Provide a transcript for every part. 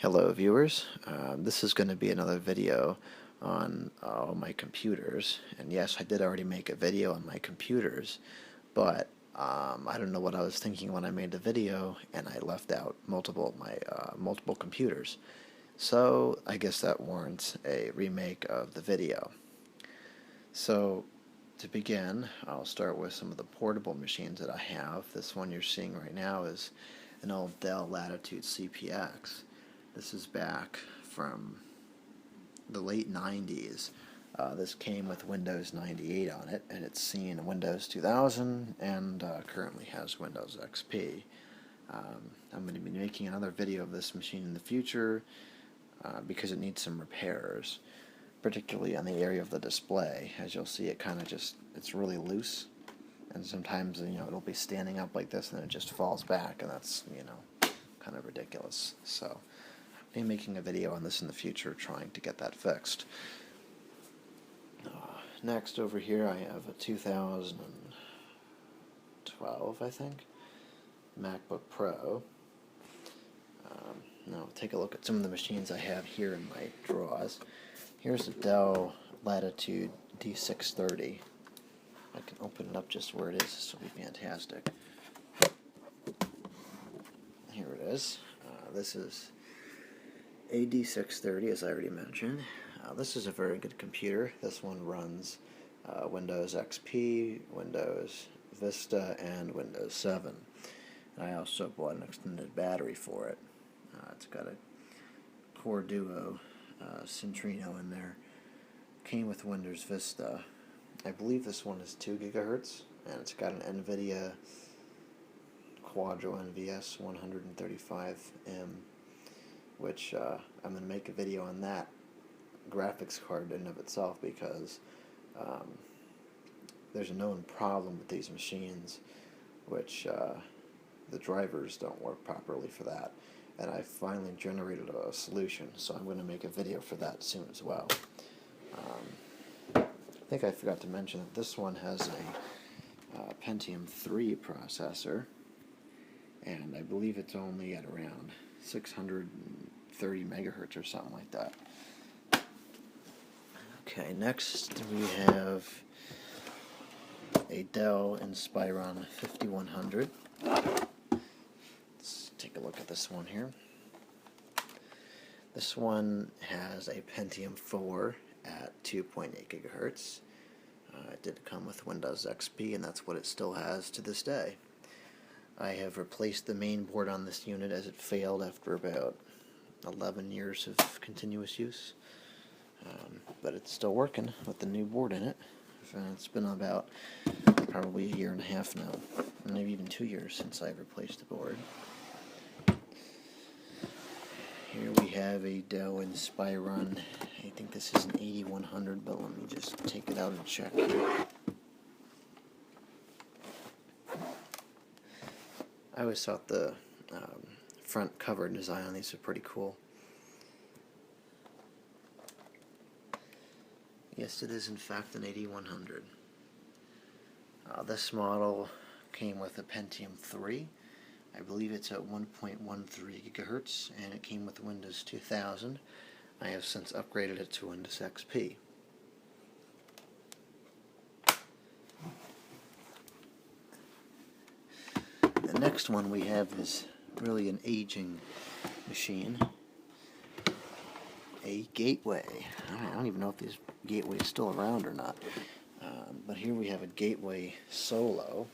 Hello viewers, this is going to be another video on all my computers, and yes, I did already make a video on my computers, but I don't know what I was thinking when I made the video, and I left out multiple computers, so I guess that warrants a remake of the video. So to begin, I'll start with some of the portable machines that I have. This one you're seeing right now is an old Dell Latitude CPX. This is back from the late 90s. This came with Windows 98 on it, and it's seen Windows 2000 and currently has Windows XP. I'm going to be making another video of this machine in the future because it needs some repairs, particularly on the area of the display. As you'll see, it kind of it's really loose, and sometimes it'll be standing up like this and it just falls back, and that's kind of ridiculous. So I'll be making a video on this in the future, trying to get that fixed. Next, over here, I have a 2012, I think, MacBook Pro. Now, take a look at some of the machines I have here in my drawers. Here's a Dell Latitude D630. I can open it up just where it is. This will be fantastic. Here it is. This is a D630, as I already mentioned. This is a very good computer. This one runs Windows XP, Windows Vista, and Windows 7. And I also bought an extended battery for it. It's got a Core Duo Centrino in there. Came with Windows Vista. I believe this one is 2 gigahertz, and it's got an NVIDIA Quadro NVS 135M, which I'm going to make a video on that graphics card in and of itself, because there's a known problem with these machines, which the drivers don't work properly for that, and I finally generated a solution, so I'm going to make a video for that soon as well. I think I forgot to mention that this one has a Pentium 3 processor, and I believe it's only at around 630 megahertz or something like that. Okay, next we have a Dell Inspiron 5100. Let's take a look at this one here. This one has a Pentium 4 at 2.8 gigahertz. It did come with Windows XP, and that's what it still has to this day. I have replaced the main board on this unit as it failed after about 11 years of continuous use. But it's still working with the new board in it. It's been about probably a year and a half now, maybe even 2 years since I replaced the board. Here we have a Dell Inspiron. I think this is an 8100, but let me just take it out and check here. I always thought the front cover design on these are pretty cool. Yes, it is in fact an 8100. This model came with a Pentium 3. I believe it's at 1.13 gigahertz, and it came with Windows 2000. I have since upgraded it to Windows XP. The next one we have is really an aging machine. A Gateway. I don't even know if these Gateways are still around or not. But here we have a Gateway Solo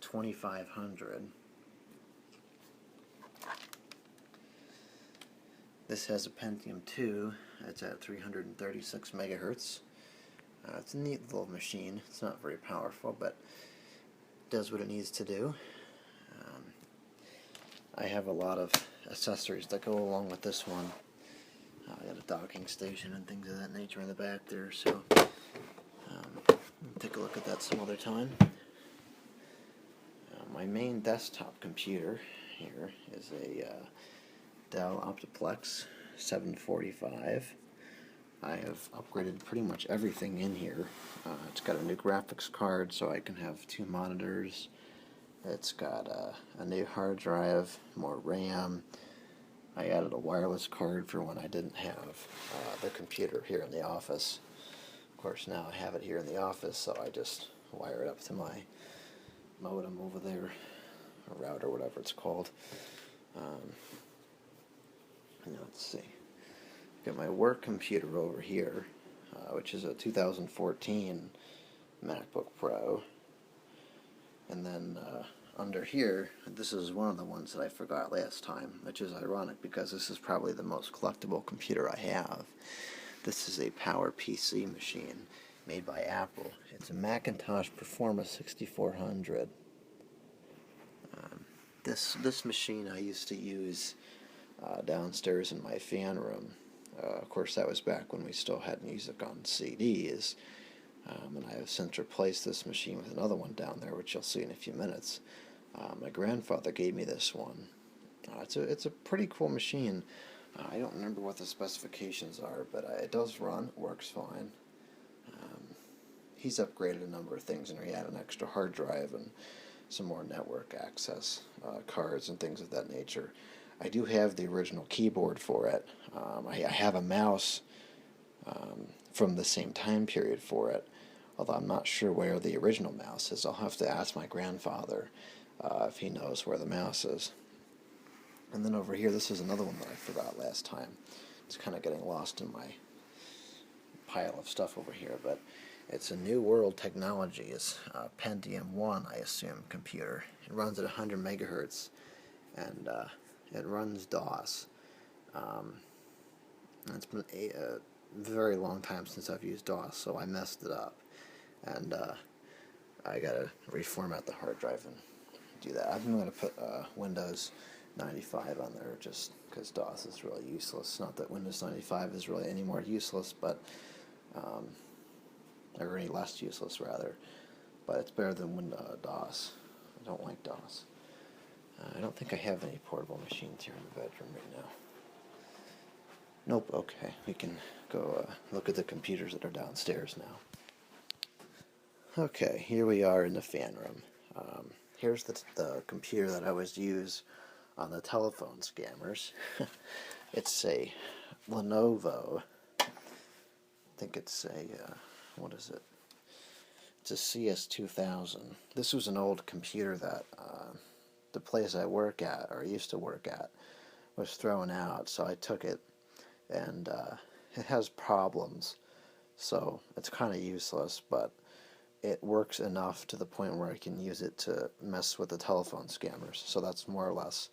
2500. This has a Pentium 2. It's at 336 megahertz. It's a neat little machine. It's not very powerful, but it does what it needs to do. I have a lot of accessories that go along with this one. I got a docking station and things of that nature in the back there, so take a look at that some other time. My main desktop computer here is a Dell Optiplex 745. I have upgraded pretty much everything in here. It's got a new graphics card, so I can have 2 monitors. It's got a new hard drive, more RAM. I added a wireless card for when I didn't have the computer here in the office. Of course, now I have it here in the office, so I just wire it up to my modem over there, or router, whatever it's called. Let's see. Got my work computer over here, which is a 2014 MacBook Pro. And then under here, this is one of the ones that I forgot last time, which is ironic because this is probably the most collectible computer I have. This is a PowerPC machine made by Apple. It's a Macintosh Performa 6400. This machine I used to use downstairs in my fan room. Of course, that was back when we still had music on CDs. And I have since replaced this machine with another one down there, which you'll see in a few minutes. My grandfather gave me this one. It's a pretty cool machine. I don't remember what the specifications are, but it does run. It works fine. He's upgraded a number of things, and he added an extra hard drive and some more network access cards and things of that nature. I do have the original keyboard for it. I have a mouse from the same time period for it, although I'm not sure where the original mouse is. I'll have to ask my grandfather if he knows where the mouse is. And then over here, this is another one that I forgot last time. It's kind of getting lost in my pile of stuff over here, but it's a New World Technologies Pentium 1, I assume, computer. It runs at 100 megahertz, and it runs DOS. It's been a very long time since I've used DOS, so I messed it up. And I gotta reformat the hard drive and do that. I'm going to put Windows 95 on there just because DOS is really useless. Not that Windows 95 is really any more useless, but or any less useless, rather. But it's better than DOS. I don't like DOS. I don't think I have any portable machines here in the bedroom right now. Nope, okay. We can go look at the computers that are downstairs now. Okay, here we are in the fan room. Here's the computer that I always use on the telephone scammers. It's a Lenovo. I think it's a, what is it? It's a CS2000. This was an old computer that the place I work at, or used to work at, was throwing out, so I took it, and it has problems, so it's kind of useless, but it works enough to the point where I can use it to mess with the telephone scammers, so that's more or less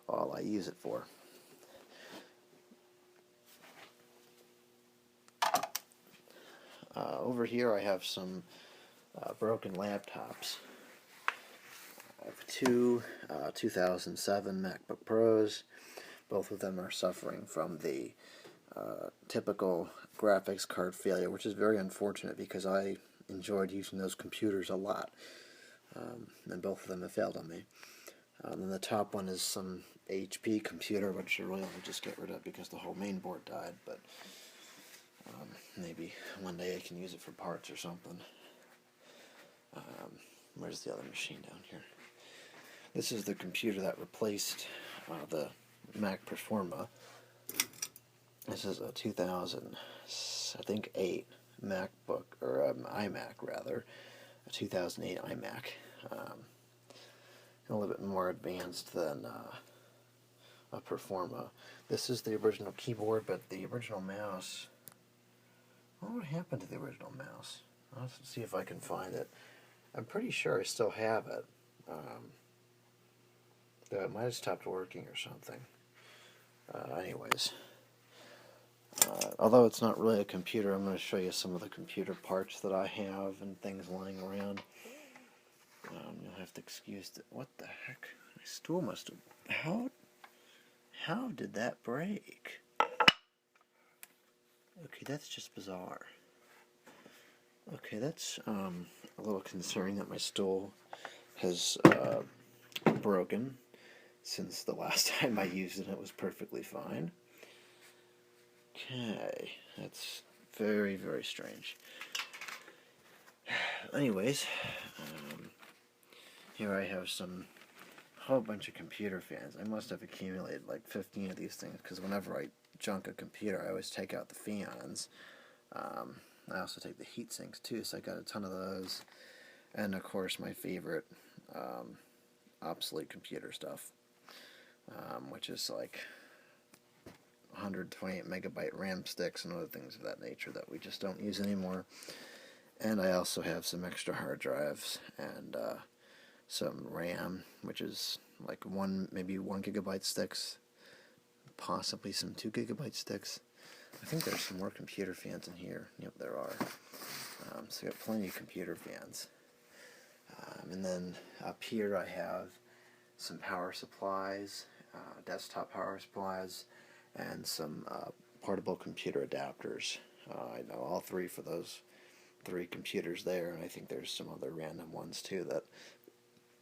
all I use it for. Over here I have some broken laptops. I have two 2007 MacBook Pros. Both of them are suffering from the typical graphics card failure, which is very unfortunate because I enjoyed using those computers a lot. And both of them have failed on me. And the top one is some HP computer, which I really will just get rid of because the whole main board died, but maybe one day I can use it for parts or something. Where's the other machine down here? This is the computer that replaced the Mac Performa. This is a 2000, I think, 8 MacBook, or iMac rather, a 2008 iMac. A little bit more advanced than a Performa. This is the original keyboard, but the original mouse. What happened to the original mouse? I'll see if I can find it. I'm pretty sure I still have it. Though it might have stopped working or something. Anyways. Although it's not really a computer, I'm going to show you some of the computer parts that I have and things lying around. You'll have to excuse the... What the heck? My stool must have... How did that break? Okay, that's just bizarre. Okay, that's a little concerning that my stool has broken since the last time I used it. It was perfectly fine. Okay, that's very, very strange. Anyways, here I have some whole bunch of computer fans. I must have accumulated like 15 of these things, because whenever I junk a computer, I always take out the fans. I also take the heat sinks too, so I got a ton of those. And of course my favorite, obsolete computer stuff, which is like 128 megabyte RAM sticks and other things of that nature that we just don't use anymore. And I also have some extra hard drives and some RAM, which is like maybe 1 gigabyte sticks, possibly some 2 gigabyte sticks. I think there's some more computer fans in here. Yep, there are. So I got plenty of computer fans. And then up here I have some power supplies, desktop power supplies, and some portable computer adapters. I know all three for those 3 computers there, and I think there's some other random ones too that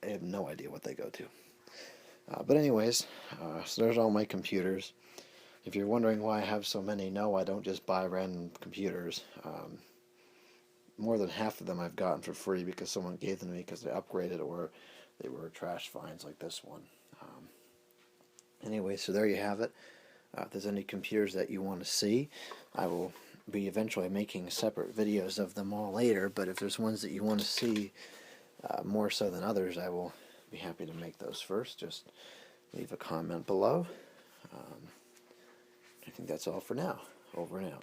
I have no idea what they go to. But anyways, so there's all my computers. If you're wondering why I have so many, no, I don't just buy random computers. More than half of them I've gotten for free because someone gave them to me because they upgraded or they were trash finds like this one. Anyway, so there you have it. If there's any computers that you want to see, I will be eventually making separate videos of them all later, but if there's ones that you want to see more so than others, I will be happy to make those first. Just leave a comment below. I think that's all for now. Over and out.